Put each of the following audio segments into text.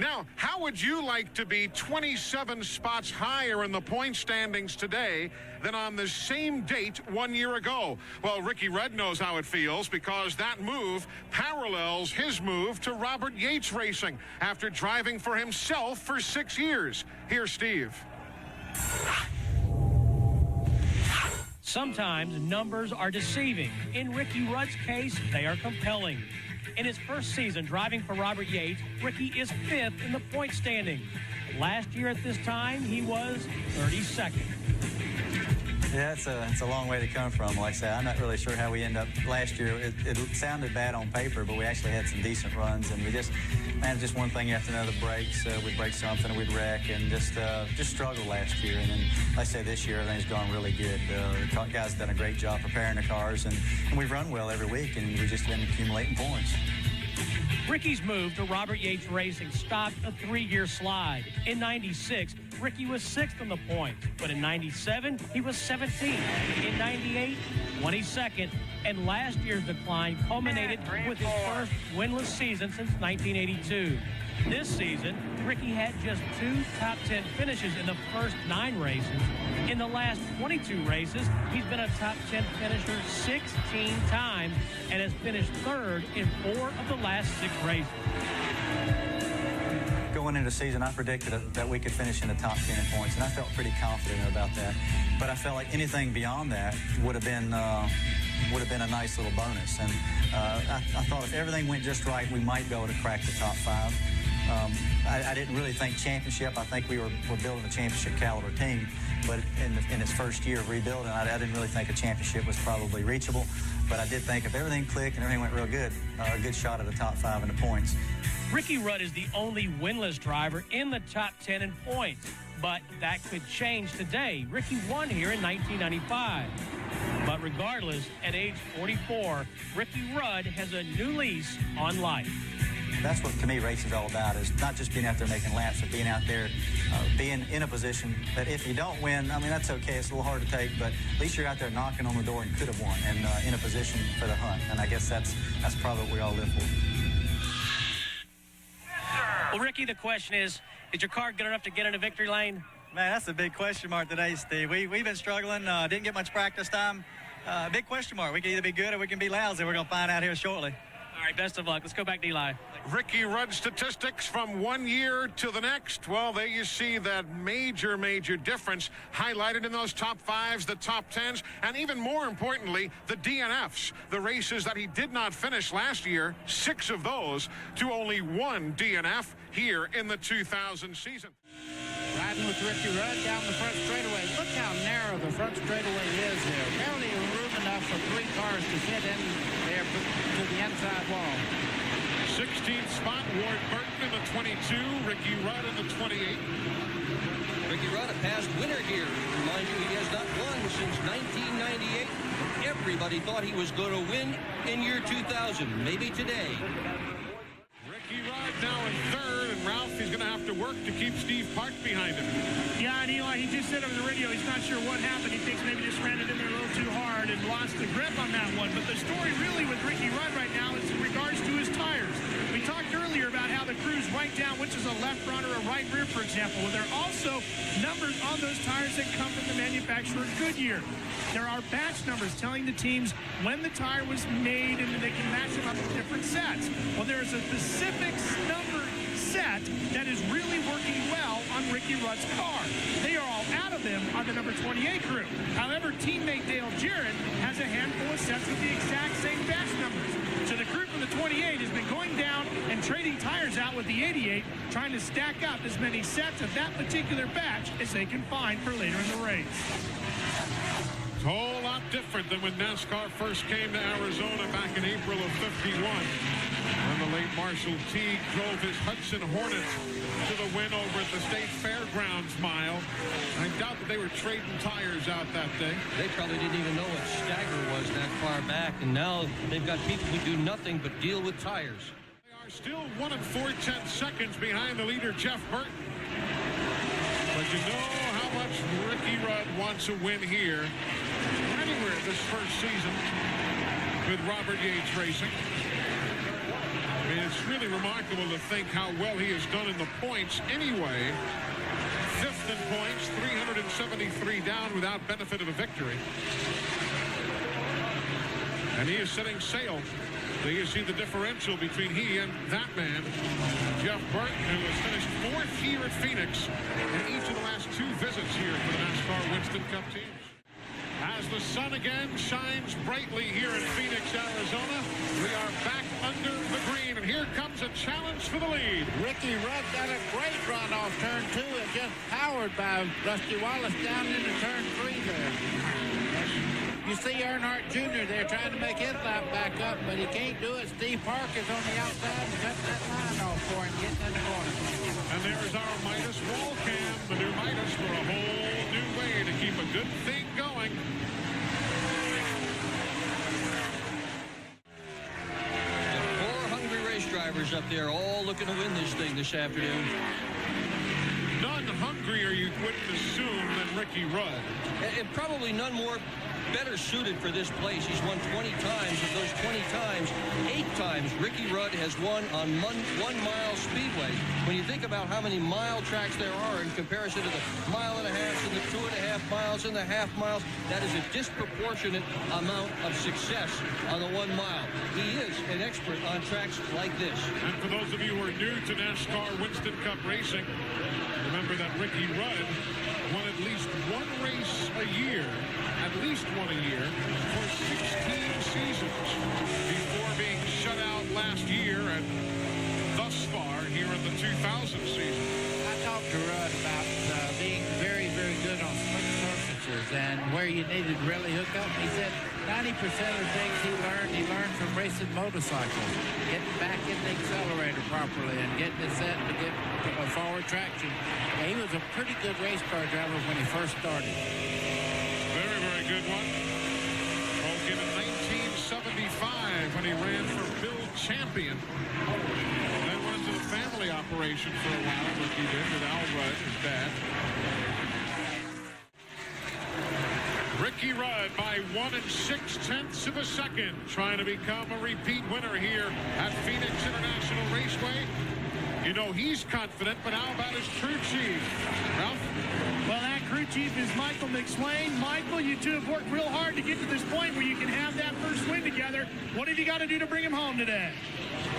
Now, how would you like to be 27 spots higher in the point standings today than on the same date 1 year ago? Well, Ricky Rudd knows how it feels because that move parallels his move to Robert Yates Racing after driving for himself for 6 years. Here's Steve. Sometimes numbers are deceiving. In Ricky Rudd's case, they are compelling. In his first season driving for Robert Yates, Ricky is 5th in the point standings. Last year at this time, he was 32nd. Yeah, it's a long way to come from. Like I said, I'm not really sure how we end up last year. It sounded bad on paper, but we actually had some decent runs, and we just one thing after another breaks. We'd break something, we'd wreck, and just struggled last year. And then, like I said, this year everything's gone really good. The guys have done a great job preparing the cars, and we've run well every week, and we've just been accumulating points. Ricky's move to Robert Yates Racing stopped a 3-year slide. In 96, Ricky was 6th in the points, but in 97, he was 17th. In 98, 22nd, and last year's decline culminated with his first winless season since 1982. This season, Ricky had just 2 top 10 finishes in the first 9 races. In the last 22 races, he's been a top 10 finisher 16 times and has finished 3rd in 4 of the last 6 races. Going into the season, I predicted that we could finish in the top 10 in points, and I felt pretty confident about that. But I felt like anything beyond that would have been a nice little bonus. And I thought if everything went just right, we might be able to crack the top 5. I didn't really think championship. I think we're building a championship caliber team. But in its first year of rebuilding, I didn't really think a championship was probably reachable. But I did think if everything clicked and everything went real good, a good shot at the top 5 in the points. Ricky Rudd is the only winless driver in the top 10 in points. But that could change today. Ricky won here in 1995. But regardless, at age 44, Ricky Rudd has a new lease on life. That's what, to me, racing is all about, is not just being out there making laps, but being out there, being in a position that if you don't win, I mean, that's okay. It's a little hard to take, but at least you're out there knocking on the door and could have won and in a position for the hunt. And I guess that's probably what we all live for. Well, Ricky, the question is your car good enough to get in a victory lane? Man, that's a big question mark today, Steve. We've been struggling, didn't get much practice time. Big question mark. We can either be good or we can be lousy. We're going to find out here shortly. All right, best of luck. Let's go back to Eli. Ricky Rudd statistics from 1 year to the next. Well, there you see that major difference highlighted in those top 5s, the top 10s, and even more importantly, the DNFs, the races that he did not finish last year, 6 of those to only 1 DNF here in the 2000 season. Riding with Ricky Rudd down the front straightaway. Look how narrow the front straightaway is here. Barely room enough for 3 cars to fit in there to the inside wall. 16th spot, Ward Burton in the 22, Ricky Rudd in the 28. Ricky Rudd, a past winner here. Remind you, he has not won since 1998. Everybody thought he was going to win in year 2000, maybe today. Ricky Rudd now in 3rd, and Ralph, he's going to have to work to keep Steve Park behind him. Yeah, and Eli, he just said over the radio he's not sure what happened. He thinks maybe just ran it in there a little too hard and lost the grip on that one. But the story really with Ricky Rudd right now is in regards to his tires. We talked earlier about how the crews write down which is a left front or a right rear, for example. Well, there are also numbers on those tires that come from the manufacturer Goodyear. There are batch numbers telling the teams when the tire was made, and they can match them up with different sets. Well, there is a specific number set that is really working well on Ricky Rudd's car. They are all out of them on the number 28 group. However, teammate Dale Jarrett has a handful of sets with the exact same batch numbers. So the group from the 28 has been going down and trading tires out with the 88, trying to stack up as many sets of that particular batch as they can find for later in the race. It's a whole lot different than when NASCAR first came to Arizona back in April of '51. When the late Marshall Teague drove his Hudson Hornet to the win over at the State Fairgrounds mile. I doubt that they were trading tires out that day. They probably didn't even know what stagger was that far back, and now they've got people who do nothing but deal with tires. They are still 1 4/10 seconds behind the leader, Jeff Burton. But you know how much Ricky Rudd wants a win here, anywhere this first season with Robert Yates Racing. mean, it's really remarkable to think how well he has done in the points anyway. 5th in points, 373 down without benefit of a victory. And he is setting sail. So you see the differential between he and that man, Jeff Burton, who has finished 4th here at Phoenix in each of the last 2 visits here for the NASCAR Winston Cup teams. As the sun again shines brightly here in Phoenix, Arizona, we are back under the green, and here comes a challenge for the lead. Ricky Rudd got a great run off turn 2 and just powered by Rusty Wallace down into turn 3 there. You see Earnhardt Jr. there trying to make his lap back up, but he can't do it. Steve Park is on the outside and cutting that line off for him, getting in the corner. And there's our Midas wall cam, the new Midas, for a whole new way to keep a good thing going. Drivers up there all looking to win this thing this afternoon. None hungrier, you wouldn't assume, than Ricky Rudd. And probably none more better suited for this place. He's won 20 times. Of those 20 times, 8 times Ricky Rudd has won on 1 mile speedway. When you think about how many mile tracks there are in comparison to the 1.5 miles and the 2.5 miles and the half miles, that is a disproportionate amount of success on the 1 mile. He is an expert on tracks like this. And for those of you who are new to NASCAR Winston Cup racing, remember that Ricky Rudd won at least 1 race a year, at least 1 a year, for 16 seasons before being shut out last year and thus far here in the 2000 season. I talked to Rudd about being very, very good on slick surfaces and where you needed to really hook up. He said 90% of the things he learned from racing motorcycles, getting back in the accelerator properly and getting it set to get a forward traction. And he was a pretty good race car driver when he first started. Very, very good one. Broke in 1975 when he ran for Bill Champion. Then went into the family operation for a while, like he did with Al Rudd, his dad. Ricky Rudd by 1 6/10 of a second, trying to become a repeat winner here at Phoenix International Raceway. You know he's confident, but how about his crew chief? Ralph? Well, that crew chief is Michael McSwain. Michael, you two have worked real hard to get to this point where you can have that first win together. What have you got to do to bring him home today?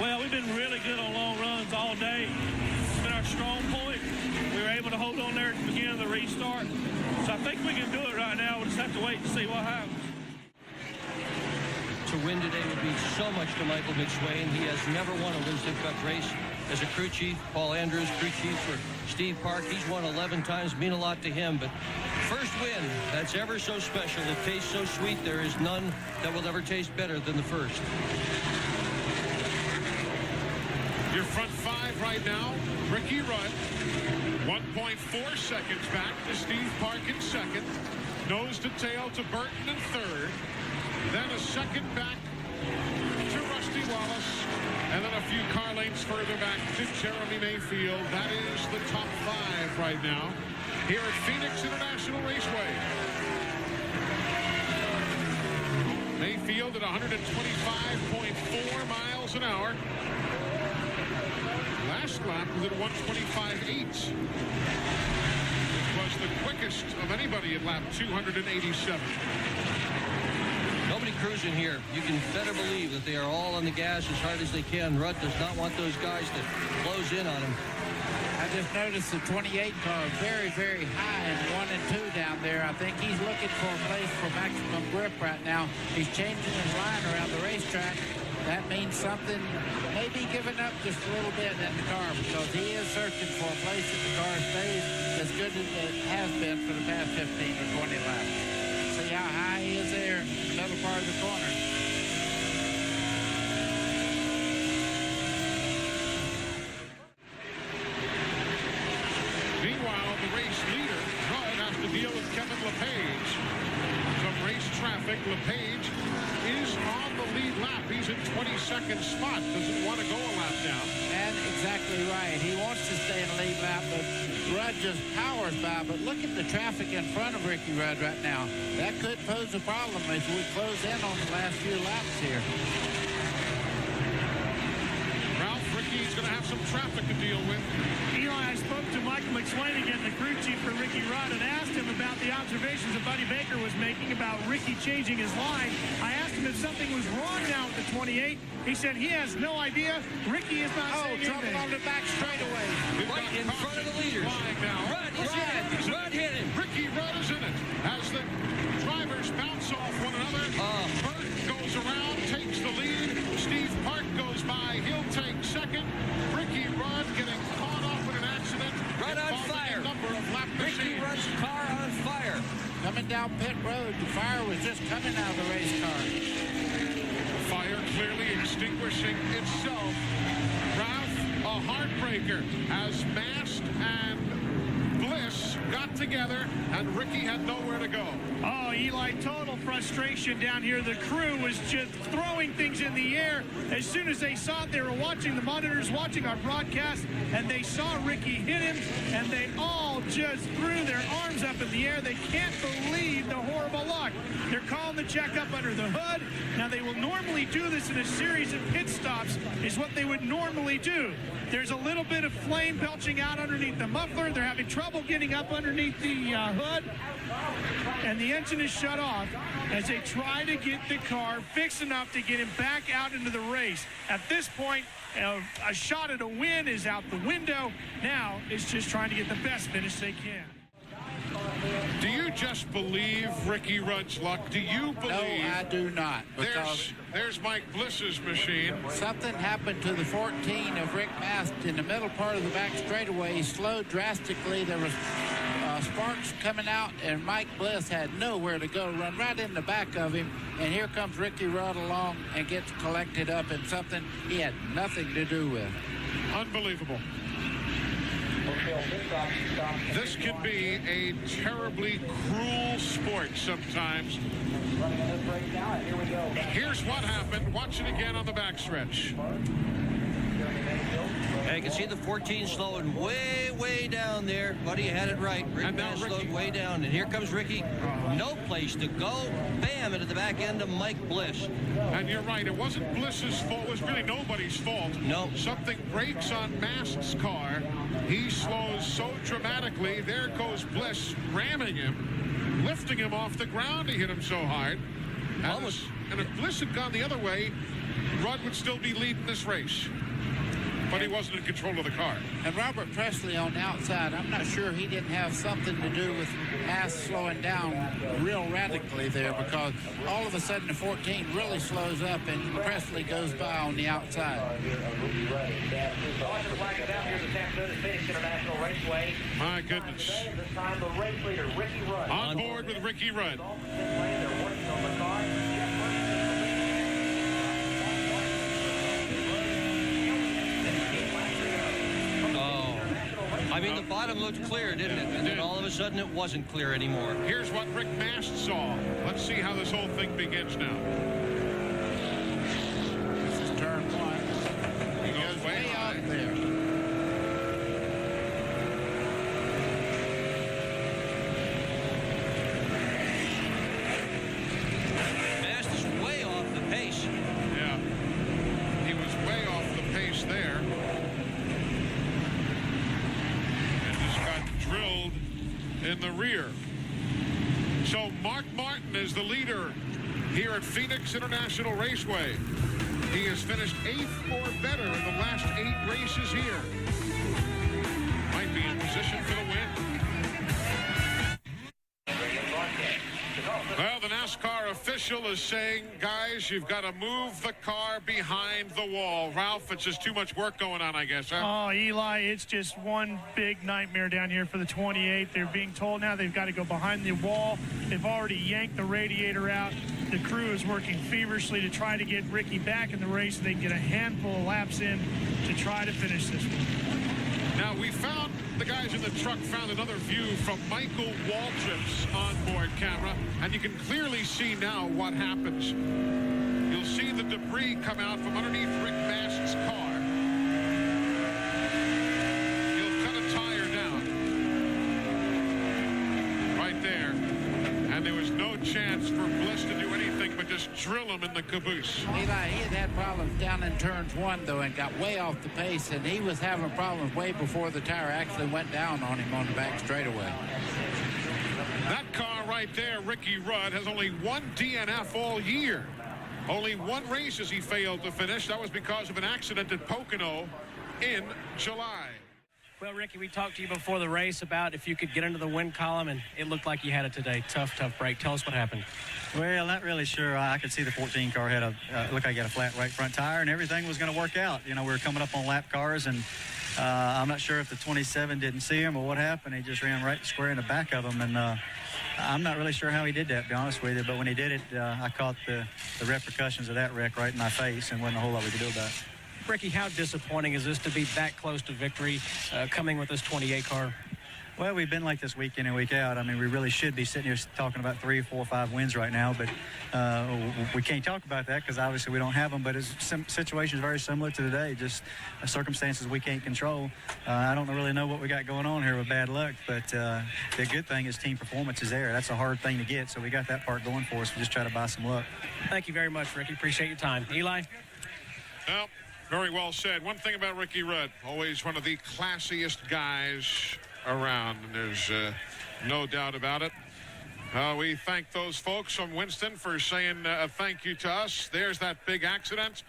Well, we've been really good on long runs all day. It's been our strong point. We were able to hold on there at the beginning of the restart. So I think we can do it right now. We'll just have to wait to see what happens. To win today would mean so much to Michael McSwain. He has never won a Winston Cup race. As a crew chief, Paul Andrews, crew chief for Steve Park, he's won 11 times, mean a lot to him. But first win, that's ever so special. It tastes so sweet. There is none that will ever taste better than the first. Your front 5 right now, Ricky Rudd, 1.4 seconds back to Steve Park in 2nd, nose to tail to Burton in 3rd, then a 2nd back to Rusty Wallace, and then a few car lengths further back to Jeremy Mayfield. That is the top 5 right now here at Phoenix International Raceway. Mayfield at 125.4 miles an hour. Last lap was at 125.8. It was the quickest of anybody at lap 287. Nobody cruising here. You can better believe that they are all on the gas as hard as they can. Rudd does not want those guys to close in on him. I just noticed the 28 car very, very high in 1 and 2 down there. I think he's looking for a place for maximum grip right now. He's changing his line around the racetrack. That means something, maybe giving up just a little bit in the car because he is searching for a place that the car stays as good as it has been for the past 15 or 20 laps. See how high he is there in the middle part of the corner. Meanwhile, the race leader, Rudd, has to deal with Kevin LePage. Some race traffic. LePage is on the lead lap. He's in 22nd spot. Doesn't want to go a lap down. And exactly right. He wants to stay in the lead lap, but Rudd just powers by. But look at the traffic in front of Ricky Rudd right now. That could pose a problem as we close in on the last few laps here. traffic to deal with. Eli, I spoke to Michael McSwain again, the crew chief for Ricky Rudd, and asked him about the observations that Buddy Baker was making about Ricky changing his line. I asked him if something was wrong now with the 28. He said he has no idea. Ricky is not saying trouble anything. on the back straightaway. Right in front of the leaders. Rudd is in it. Rudd hit him. Ricky Rudd is in it. As the drivers bounce off one another, Burton goes around, takes the lead. Steve Park goes by. He'll take second. Ricky Rudd getting caught off in an accident. Rudd on fire. Ricky Rudd's car on fire. Coming down pit road, the fire was just coming out of the race car. Fire clearly extinguishing itself. Ralph, a heartbreaker as Mast and Bliss got together and Ricky had nowhere to go. Oh, Eli, total frustration down here. The crew was just throwing things in the air. As soon as they saw it, they were watching the monitors, watching our broadcast, and they saw Ricky hit him, and they all just threw their arms up in the air. They can't believe the horrible luck. They're calling the checkup under the hood. Now, they will normally do this in a series of pit stops, is what they would normally do. There's a little bit of flame belching out underneath the muffler. They're having trouble getting up underneath the hood, and the engine is shut off as they try to get the car fixed enough to get him back out into the race. At this point, a shot at a win is out the window. Now it's just trying to get the best finish they can. Do you just believe Ricky Rudd's luck? Do you believe? No, I do not. Because There's Mike Bliss's machine. something happened to the 14 of Rick Mast in the middle part of the back straightaway. He slowed drastically. There was sparks coming out, and Mike Bliss had nowhere to go. Run right in the back of him, and here comes Ricky Rudd along and gets collected up in something he had nothing to do with. Unbelievable. This can be a terribly cruel sport sometimes. Here's what happened. Watch it again on the backstretch. And you can see the 14 slowing way down there. Buddy had it right. Rick Mast slowed way down. And here comes Ricky. No place to go. Bam, into the back end of Mike Bliss. And you're right. It wasn't Bliss's fault. It was really nobody's fault. No. Something breaks on Mast's car. He slows so dramatically. There goes Bliss ramming him, lifting him off the ground. He hit him so hard. And if Bliss had gone the other way, Rudd would still be leading this race. But he wasn't in control of the car. And Robert Presley on the outside, I'm not sure he didn't have something to do with Mast slowing down real radically there, because all of a sudden the 14 really slows up and Presley goes by on the outside. My goodness. On board with Ricky Rudd. I mean, the bottom looked clear, didn't it? And then all of a sudden it wasn't clear anymore. Here's what Rick Mast saw. Let's see how this whole thing begins now. This is turn one. He goes way high. Up there. Mast is way off the pace. Yeah. He was way off the pace there. Drilled in the rear. So Mark Martin is the leader here at Phoenix International Raceway. He has finished 8th or better in the last 8 races here. Might be in position for the win. Well, the NASCAR official is saying, guys, you've got to move the car behind the wall. Ralph, it's just too much work going on, I guess, huh? Oh, Eli, it's just one big nightmare down here for the 28. They're being told now they've got to go behind the wall. They've already yanked the radiator out. The crew is working feverishly to try to get Ricky back in the race so they can get a handful of laps in to try to finish this one. Now, the guys in the truck found another view from Michael Waltrip's onboard camera, and you can clearly see now what happens. You'll see the debris come out from underneath Rick Mast's car. He'll cut a tire down. Right there. And there was no chance for Bliss to do anything but just drill him in the caboose. Eli, he had problems down in turns 1, though, and got way off the pace, and he was having problems way before the tire actually went down on him on the back straightaway. That car right there, Ricky Rudd, has only one DNF all year. Only one race has he failed to finish. That was because of an accident at Pocono in July. Well, Ricky, we talked to you before the race about if you could get into the win column, and it looked like you had it today. Tough break. Tell us what happened. Well, not really sure. I could see the 14 car had looked like he had a flat right front tire, and everything was going to work out. You know, we were coming up on lap cars, and I'm not sure if the 27 didn't see him or what happened. He just ran right square in the back of him, and I'm not really sure how he did that, to be honest with you. But when he did it, I caught the repercussions of that wreck right in my face, and wasn't a whole lot we could do about it. Ricky, how disappointing is this to be that close to victory coming with this 28 car? Well, we've been like this week in and week out. I mean, we really should be sitting here talking about 3, 4, 5 wins right now, but we can't talk about that because obviously we don't have them. But it's situations very similar to today, just circumstances we can't control. I don't really know what we got going on here with bad luck, but the good thing is team performance is there. That's a hard thing to get, so we got that part going for us. We just try to buy some luck. Thank you very much, Ricky. Appreciate your time. Eli? Well, very well said. One thing about Ricky Rudd, always one of the classiest guys around, and there's no doubt about it. We thank those folks from Winston for saying thank you to us. There's that big accident.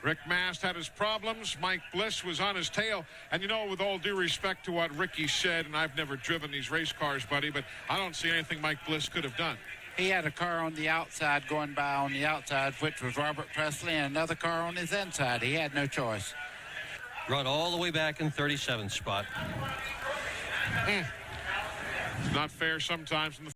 Rick Mast had his problems. Mike Bliss was on his tail. And, you know, with all due respect to what Ricky said, and I've never driven these race cars, buddy, but I don't see anything Mike Bliss could have done. He had a car on the outside going by on the outside, which was Robert Presley, and another car on his inside. He had no choice. Run all the way back in 37th spot. It's not fair sometimes in the